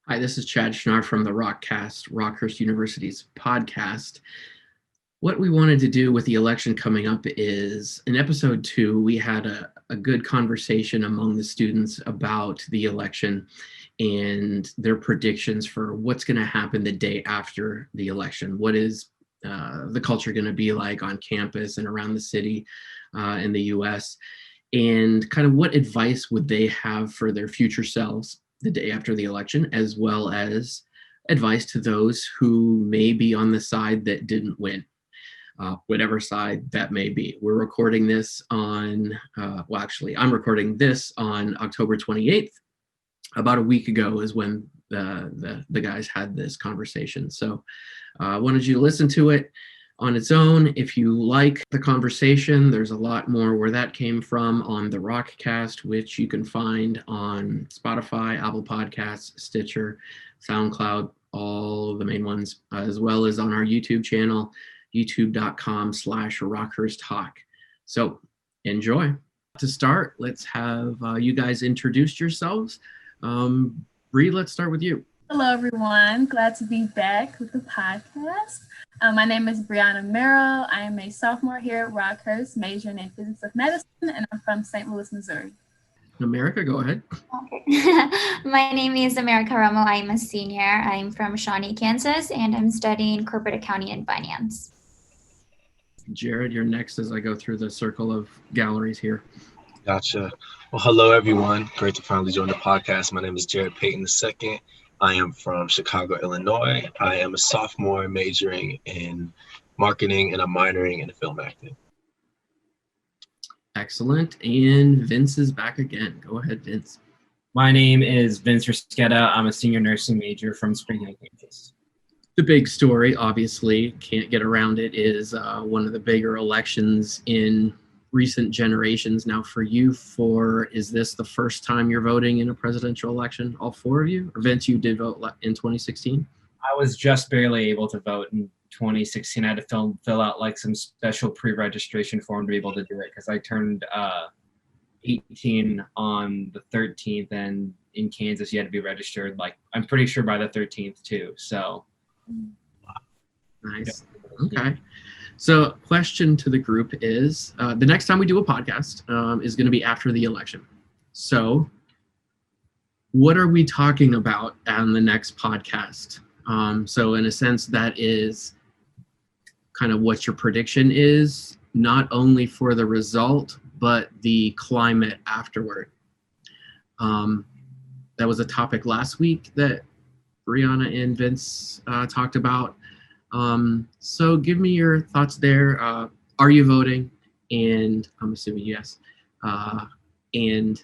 Hi, this is Chad Schnarr from the RockCast, Rockhurst University's podcast. What we wanted to do with the election coming up is in episode 2, we had a good conversation among the students about the election and their predictions for what's going to happen the day after the election. What is the culture going to be like on campus and around the city in the US? And kind of what advice would they have for their future selves the day after the election, as well as advice to those who may be on the side that didn't win, whatever side that may be. We're recording this on, I'm recording this on October 28th. About a week ago is when the guys had this conversation. So I wanted you to listen to it on its own. If you like the conversation, there's a lot more where that came from on the RockCast, which you can find on Spotify, Apple Podcasts, Stitcher, SoundCloud, all the main ones, as well as on our YouTube channel, youtube.com/RockHurstHawk. So enjoy. To start, let's have you guys introduce yourselves. Bree, let's start with you. Hello, everyone. Glad to be back with the podcast. My name is Brianna Merrill. I am a sophomore here at Rockhurst, majoring in physics of medicine, and I'm from St. Louis, Missouri. America, go ahead. Okay. My name is America Romo. I'm a senior. I'm from Shawnee, Kansas, and I'm studying corporate accounting and finance. Jared, you're next as I go through the circle of galleries here. Gotcha. Well, hello, everyone. Great to finally join the podcast. My name is Jared Payton II. I am from Chicago, Illinois. I am a sophomore majoring in marketing and I'm minoring in film acting. Excellent. And Vince is back again. Go ahead, Vince. My name is Vince Risqueta. I'm a senior nursing major from Spring Hill, Kansas. The big story, obviously, can't get around it, is one of the bigger elections in recent generations. Now for you, is this the first time you're voting in a presidential election, all four of you? Or Vince, you did vote in 2016? I was just barely able to vote in 2016. I had to fill out like some special pre-registration form to be able to do it because I turned 18 on the 13th, and in Kansas you had to be registered, like I'm pretty sure by the 13th too. So nice. Okay. So question to the group is, the next time we do a podcast is going to be after the election. So what are we talking about on the next podcast? So in a sense, that is kind of what your prediction is, not only for the result, but the climate afterward. That was a topic last week that Brianna and Vince talked about. So give me your thoughts there. Are you voting? And I'm assuming yes. And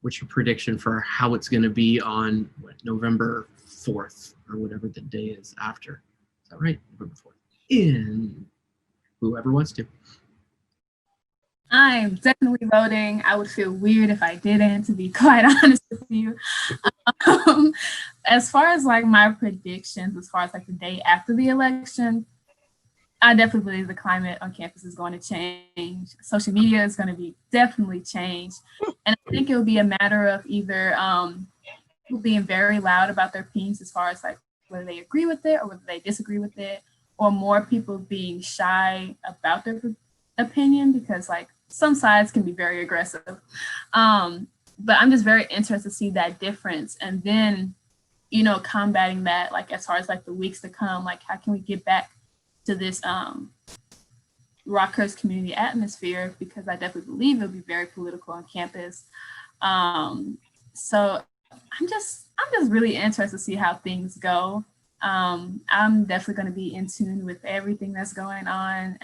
what's your prediction for how it's going to be on November 4th or whatever the day is after? Is that right? November 4th. And whoever wants to. I'm definitely voting. I would feel weird if I didn't, to be quite honest with you. As far as like my predictions, as far as like the day after the election, I definitely believe the climate on campus is going to change. Social media is going to be definitely changed. And I think it will be a matter of either people being very loud about their opinions as far as like whether they agree with it or whether they disagree with it, or more people being shy about their opinion because like some sides can be very aggressive. But I'm just very interested to see that difference. And then, you know, combating that, like as far as like the weeks to come, like how can we get back to this Rockhurst community atmosphere? Because I definitely believe it'll be very political on campus. So I'm just really interested to see how things go. I'm definitely going to be in tune with everything that's going on.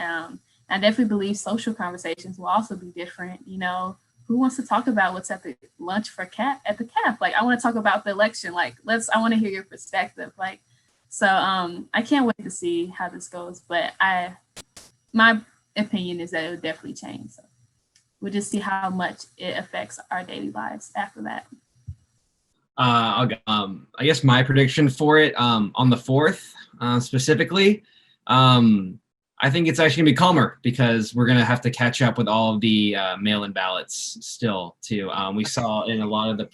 I definitely believe social conversations will also be different. You know, who wants to talk about what's at the lunch for at the CAF? Like, I want to talk about the election. Like, I want to hear your perspective. Like, so I can't wait to see how this goes. But my opinion is that it will definitely change. So we'll just see how much it affects our daily lives after that. I guess my prediction for it on the 4th specifically, I think it's actually gonna be calmer because we're gonna have to catch up with all of the mail-in ballots still too. We saw in a lot of the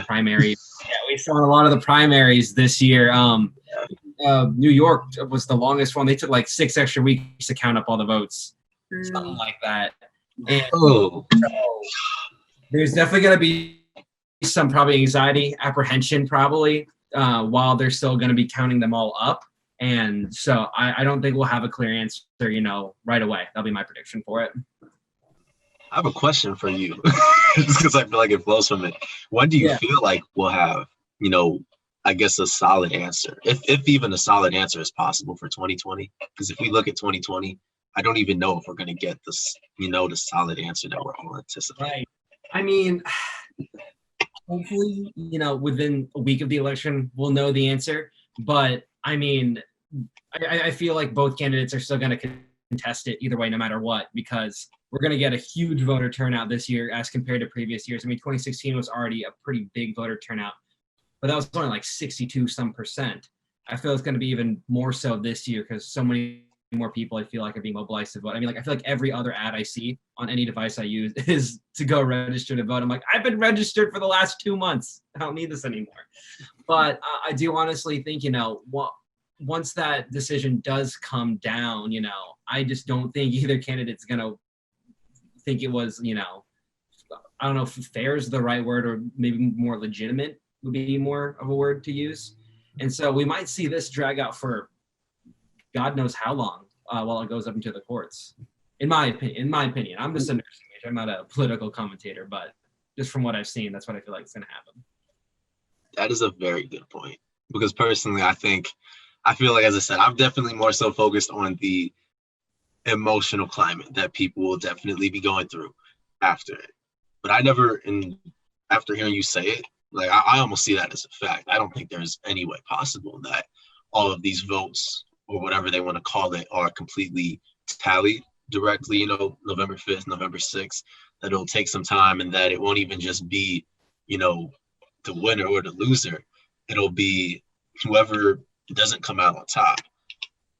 primaries. Yeah, we saw in a lot of the primaries this year. New York was the longest one. They took like 6 extra weeks to count up all the votes, something like that. And so there's definitely gonna be some probably anxiety, apprehension, probably while they're still gonna be counting them all up. And so I don't think we'll have a clear answer, right away. That'll be my prediction for it. I have a question for you, just because I feel like it flows from it. When do you feel like we'll have, I guess a solid answer, if even a solid answer is possible for 2020? Because if we look at 2020, I don't even know if we're going to get this, the solid answer that we're all anticipating. Right. I mean, hopefully, within a week of the election, we'll know the answer. But I mean, I feel like both candidates are still going to contest it either way, no matter what, because we're going to get a huge voter turnout this year as compared to previous years. I mean, 2016 was already a pretty big voter turnout, but that was only like 62% I feel it's going to be even more so this year because so many more people I feel like are being mobilized to vote. I mean, like I feel like every other ad I see on any device I use is to go register to vote. I'm like, I've been registered for the last 2 months. I don't need this anymore. But I do honestly think, once that decision does come down, I just don't think either candidate's going to think it was, I don't know if fair is the right word or maybe more legitimate would be more of a word to use. And so we might see this drag out for God knows how long while it goes up into the courts. In my opinion, I'm just a nursing major. I'm not a political commentator, but just from what I've seen, that's what I feel like is going to happen. That is a very good point, because personally, I feel like, as I said, I'm definitely more so focused on the emotional climate that people will definitely be going through after it. But after hearing you say it, like I almost see that as a fact. I don't think there's any way possible that all of these votes, or whatever they want to call it, are completely tallied directly, November 5th, November 6th, that it'll take some time, and that it won't even just be, the winner or the loser. It'll be whoever doesn't come out on top,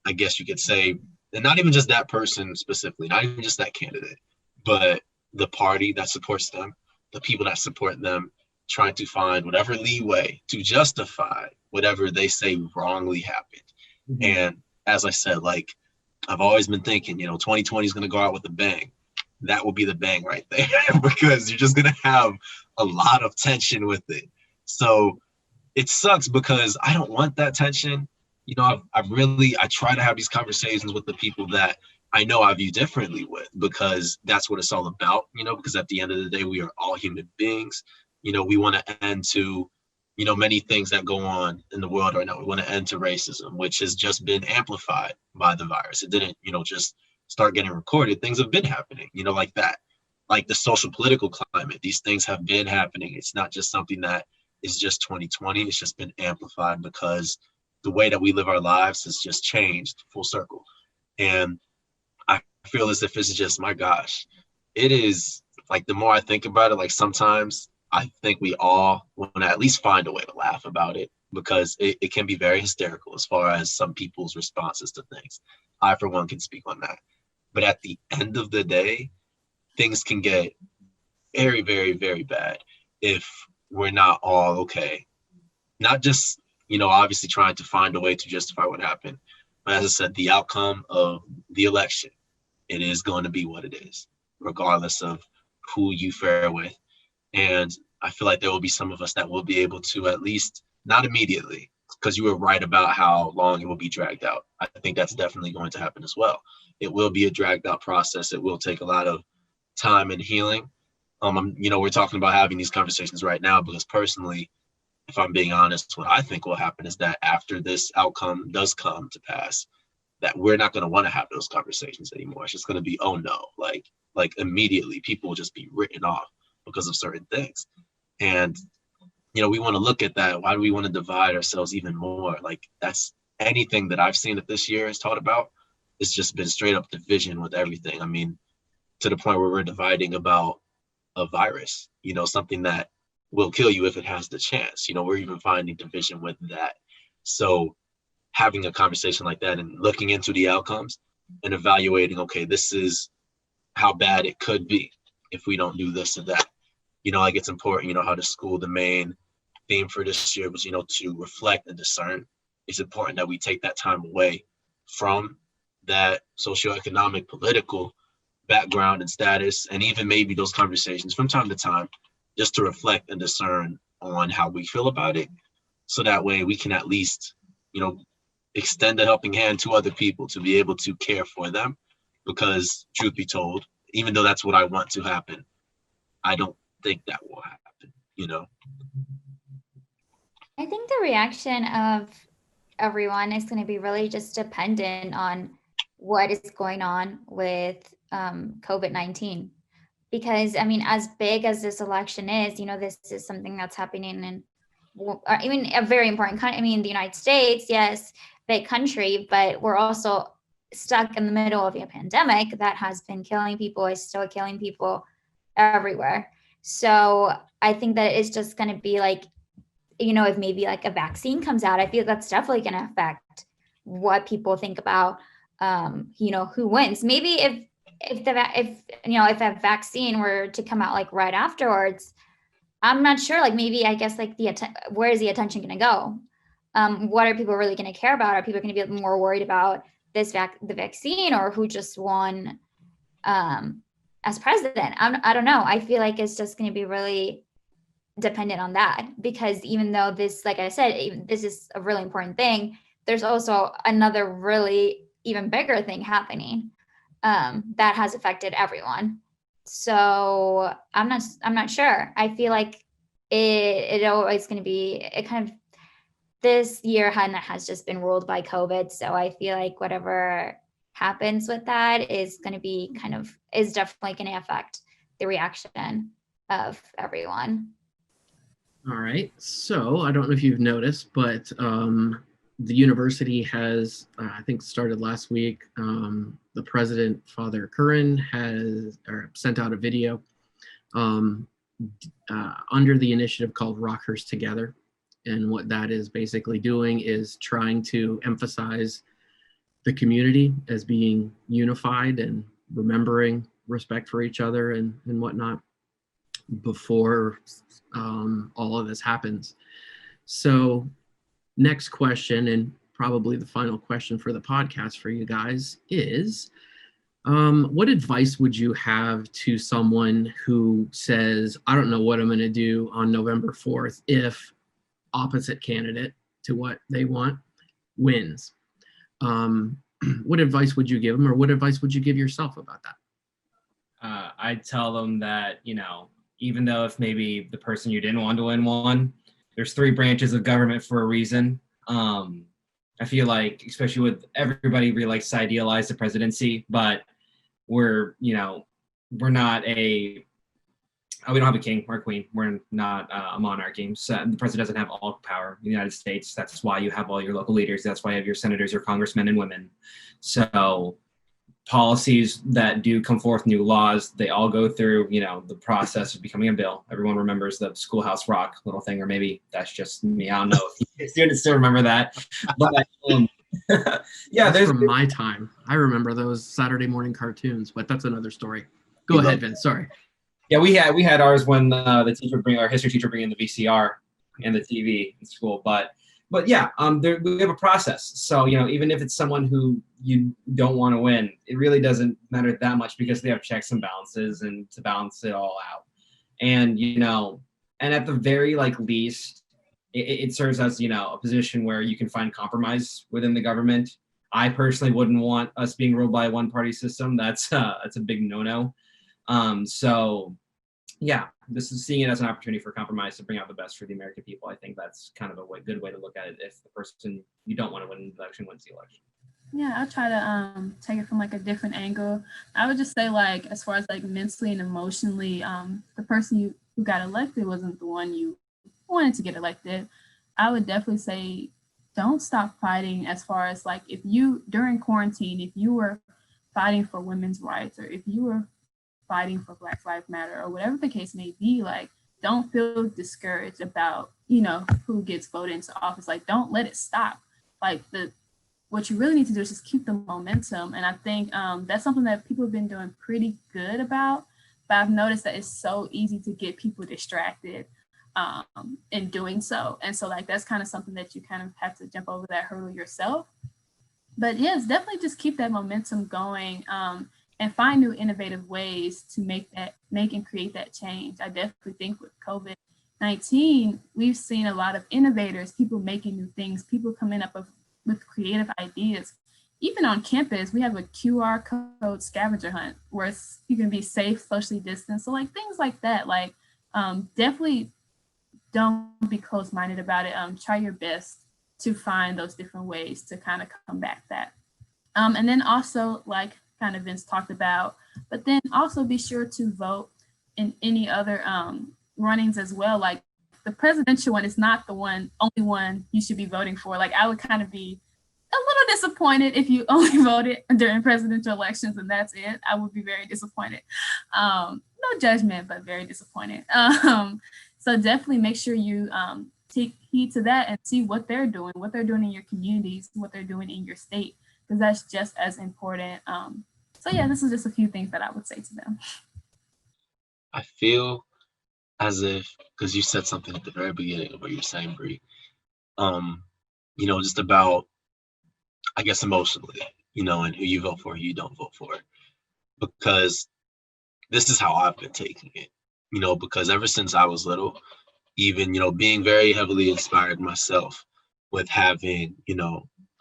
I guess you could say, and not even just that person specifically, not even just that candidate, but the party that supports them, the people that support them, trying to find whatever leeway to justify whatever they say wrongly happened. Mm-hmm. And as I said, like I've always been thinking, 2020 is going to go out with a bang. That will be the bang right there because you're just going to have a lot of tension with it. So it sucks because I don't want that tension. I try to have these conversations with the people that I know I view differently with, because that's what it's all about, because at the end of the day, we are all human beings. We want to end to, many things that go on in the world right now. We want to end to racism, which has just been amplified by the virus. It didn't, just start getting recorded. Things have been happening, like that, like the social political climate. These things have been happening. It's not just something that is just 2020. It's just been amplified because the way that we live our lives has just changed full circle. And I feel as if it's just, my gosh, it is like, the more I think about it, like sometimes I think we all want to at least find a way to laugh about it, because it can be very hysterical as far as some people's responses to things. I, for one, can speak on that. But at the end of the day, things can get very, very, very bad if we're not all okay. Not just, obviously trying to find a way to justify what happened. But as I said, the outcome of the election, it is going to be what it is, regardless of who you fare with. And I feel like there will be some of us that will be able to, at least not immediately, because you were right about how long it will be dragged out. I think that's definitely going to happen as well. It will be a dragged out process. It will take a lot of time and healing. We're talking about having these conversations right now because personally, if I'm being honest, what I think will happen is that after this outcome does come to pass, that we're not going to want to have those conversations anymore. It's just going to be, oh no, like immediately people will just be written off because of certain things. And, we want to look at that. Why do we want to divide ourselves even more? Like, that's anything that I've seen that this year is taught about. It's just been straight up division with everything. I mean, to the point where we're dividing about a virus, something that will kill you if it has the chance. We're even finding division with that. So having a conversation like that and looking into the outcomes, and evaluating, okay, this is how bad it could be if we don't do this or that. Like it's important, how the main theme for this year was, to reflect and discern. It's important that we take that time away from that socioeconomic, political background and status, and even maybe those conversations from time to time, just to reflect and discern on how we feel about it. So that way we can at least, extend a helping hand to other people to be able to care for them. Because truth be told, even though that's what I want to happen, I don't think that will happen. I think the reaction of everyone is going to be really just dependent on what is going on with COVID-19. Because, I mean, as big as this election is, this is something that's happening in, even a very important country. I mean, the United States, yes, big country, but we're also stuck in the middle of a pandemic that has been killing people, is still killing people everywhere. So I think that it's just going to be like, if maybe like a vaccine comes out, I feel that's definitely going to affect what people think about, who wins. Maybe if a vaccine were to come out like right afterwards, I'm not sure, like maybe I guess like where is the attention going to go? What are people really going to care about? Are people going to be more worried about the vaccine, or who just won as president? I don't know. I feel like it's just going to be really dependent on that, because even though this, like I said, this is a really important thing, there's also another really even bigger thing happening that has affected everyone. So I'm not sure. I feel like it always going to be this year has just been ruled by COVID. So I feel like whatever happens with that is going to be is definitely going to affect the reaction of everyone. All right. So I don't know if you've noticed, but the university has, I think, started last week. The president, Father Curran, has sent out a video under the initiative called Rockhurst Together. And what that is basically doing is trying to emphasize the community as being unified and remembering respect for each other and whatnot before all of this happens. So next question, and probably the final question for the podcast for you guys, is what advice would you have to someone who says, I don't know what I'm going to do on November 4th if opposite candidate to what they want wins? What advice would you give them, or what advice would you give yourself about that? I'd tell them that, even though if maybe the person you didn't want to win won, there's 3 branches of government for a reason. I feel like, especially with everybody really likes to idealize the presidency, but we're not we don't have a king or a queen. We're not a monarchy. So the president doesn't have all power in the United States. That's why you have all your local leaders. That's why you have your senators, your congressmen and women. So policies that do come forth, new laws, they all go through, the process of becoming a bill. Everyone remembers the Schoolhouse Rock little thing, or maybe that's just me. I don't know if students still remember that. But yeah, that's from my time. I remember those Saturday morning cartoons, but that's another story. Go ahead, Vince. Sorry. Yeah, we had ours when the teacher would bring our history teacher bring in the VCR and the TV in school. But yeah, we have a process. So even if it's someone who you don't want to win, it really doesn't matter that much, because they have checks and balances and to balance it all out. And and at the very least, it serves as a position where you can find compromise within the government. I personally wouldn't want us being ruled by a one-party system. That's a big no-no. So yeah, this is seeing it as an opportunity for compromise to bring out the best for the American people. I think that's kind of a good way to look at it if the person you don't want to win the election wins the election. Yeah, I'll try to take it from a different angle. I would just say as far as mentally and emotionally, the person who got elected wasn't the one you wanted to get elected. I would definitely say don't stop fighting, as far as if you, during quarantine, if you were fighting for women's rights, or if you were fighting for Black Lives Matter, or whatever the case may be, don't feel discouraged about, who gets voted into office. Don't let it stop. The what you really need to do is just keep the momentum. And I think that's something that people have been doing pretty good about. But I've noticed that it's so easy to get people distracted in doing so. And so like that's kind of something that you kind of have to jump over that hurdle yourself. But yeah, it's definitely just keep that momentum going and find new innovative ways to make and create that change. I definitely think with COVID-19, we've seen a lot of innovators, people making new things, people coming up with creative ideas. Even on campus, we have a QR code scavenger hunt where you can be safe, socially distanced. So like things like that, like definitely don't be closed-minded about it. Try your best to find those different ways to kind of combat that. And then also, like kind of Vince talked about, but then also be sure to vote in any other runnings as well. Like the presidential one is not the only one you should be voting for. Like I would kind of be a little disappointed if you only voted during presidential elections and that's it. I would be very disappointed. No judgment, but very disappointed. So definitely make sure you take heed to that and see what they're doing in your communities, what they're doing in your state, because that's just as important. So yeah, this is just a few things that I would say to them. I feel as if, because you said something at the very beginning of what you were saying, Bree, just about, I guess, emotionally, and who you vote for, who you don't vote for, because this is how I've been taking it, because ever since I was little, even, being very heavily inspired myself with having,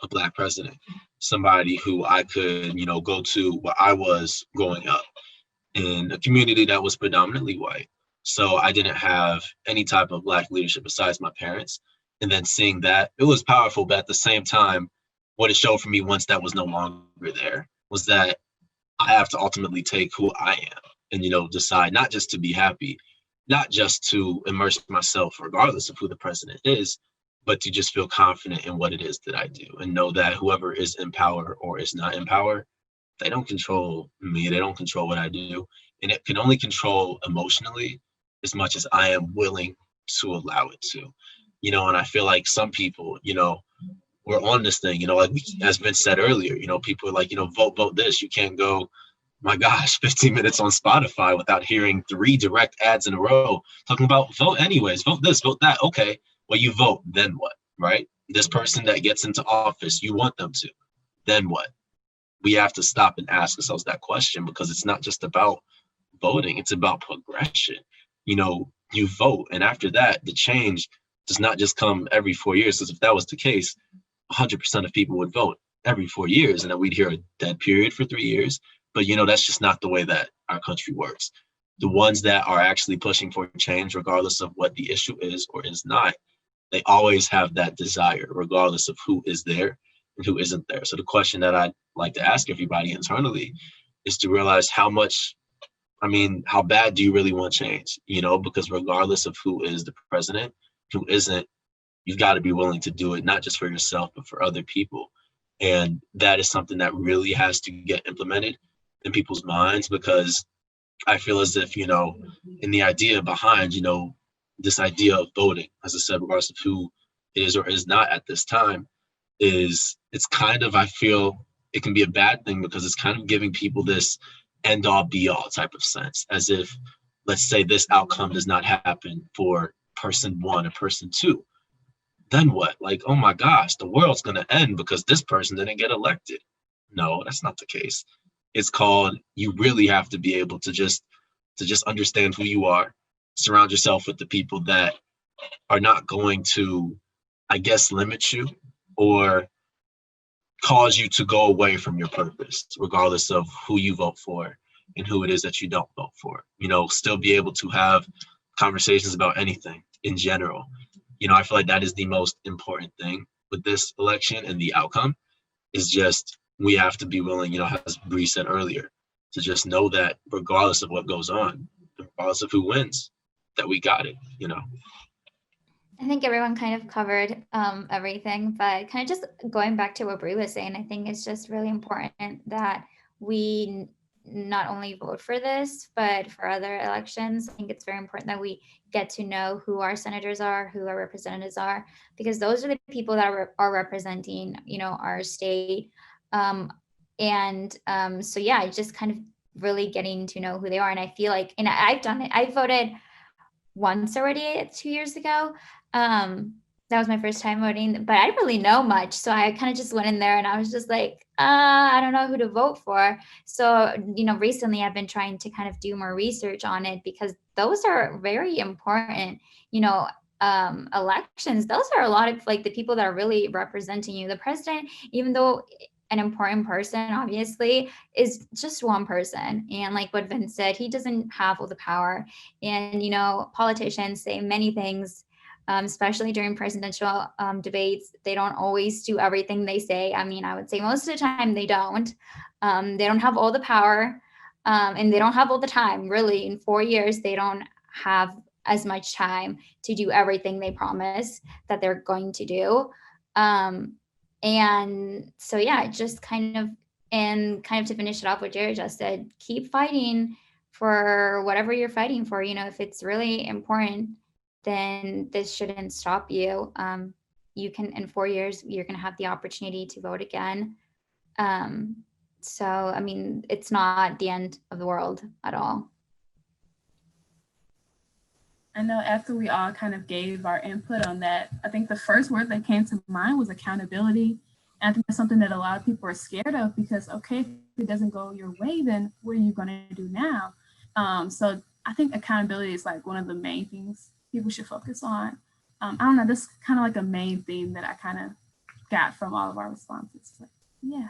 a Black president, somebody who I could, go to where I was growing up in a community that was predominantly white. So I didn't have any type of Black leadership besides my parents. And then seeing that, it was powerful, but at the same time, what it showed for me once that was no longer there was that I have to ultimately take who I am and, decide not just to be happy, not just to immerse myself regardless of who the president is, but to just feel confident in what it is that I do and know that whoever is in power or is not in power, they don't control me, they don't control what I do. And it can only control emotionally as much as I am willing to allow it to. And I feel like some people, we're on this thing, like as Vince said earlier, people are like, vote this. You can't go, my gosh, 15 minutes on Spotify without hearing 3 direct ads in a row talking about vote anyways, vote this, vote that. Okay, well, you vote, then what, right? This person that gets into office, you want them to, then what? We have to stop and ask ourselves that question, because it's not just about voting, it's about progression. You vote, and after that, the change does not just come every 4 years, because if that was the case, 100% of people would vote every 4 years, and then we'd hear a dead period for 3 years. But, that's just not the way that our country works. The ones that are actually pushing for change, regardless of what the issue is or is not, they always have that desire, regardless of who is there and who isn't there. So the question that I'd like to ask everybody internally is to realize how bad do you really want change? Because regardless of who is the president, who isn't, you've got to be willing to do it, not just for yourself, but for other people. And that is something that really has to get implemented in people's minds, because I feel as if, in the idea behind, this idea of voting, as I said, regardless of who it is or is not at this time, it's kind of, I feel it can be a bad thing, because it's kind of giving people this end all be all type of sense, as if, let's say this outcome does not happen for person 1 or person 2. Then what? Like, oh my gosh, the world's going to end because this person didn't get elected. No, that's not the case. It's called, you really have to be able to just understand who you are, surround yourself with the people that are not going to, I guess, limit you or cause you to go away from your purpose, regardless of who you vote for and who it is that you don't vote for. Still be able to have conversations about anything in general. I feel like that is the most important thing with this election, and the outcome is just, we have to be willing, as Bree said earlier, to just know that regardless of what goes on, regardless of who wins, that we got it. I think everyone kind of covered everything, but kind of just going back to what Bree was saying, I think it's just really important that we not only vote for this, but for other elections. I think it's very important that we get to know who our senators are, who our representatives are, because those are the people that are representing, our state. So yeah, just kind of really getting to know who they are. And I feel like, and I've done it. I voted once already 2 years ago. That was my first time voting, but I didn't really know much. So I kind of just went in there and I was just like, I don't know who to vote for. So, recently I've been trying to kind of do more research on it, because those are very important, elections. Those are a lot of like the people that are really representing you. The president, even though an important person, obviously, is just one person. And like what Vince said, he doesn't have all the power. And, politicians say many things, especially during presidential debates. They don't always do everything they say. I mean, I would say most of the time they don't. They don't have all the power, and they don't have all the time. Really, in 4 years, they don't have as much time to do everything they promise that they're going to do. And so, yeah, just kind of to finish it off what Jared just said, keep fighting for whatever you're fighting for. If it's really important, then this shouldn't stop you. You can, in 4 years, you're going to have the opportunity to vote again. So, I mean, it's not the end of the world at all. I know after we all kind of gave our input on that, I think the first word that came to mind was accountability. And I think that's something that a lot of people are scared of, because, okay, if it doesn't go your way, then what are you going to do now? So I think accountability is like one of the main things people should focus on. I don't know, this is kind of like a main theme that I kind of got from all of our responses. But yeah.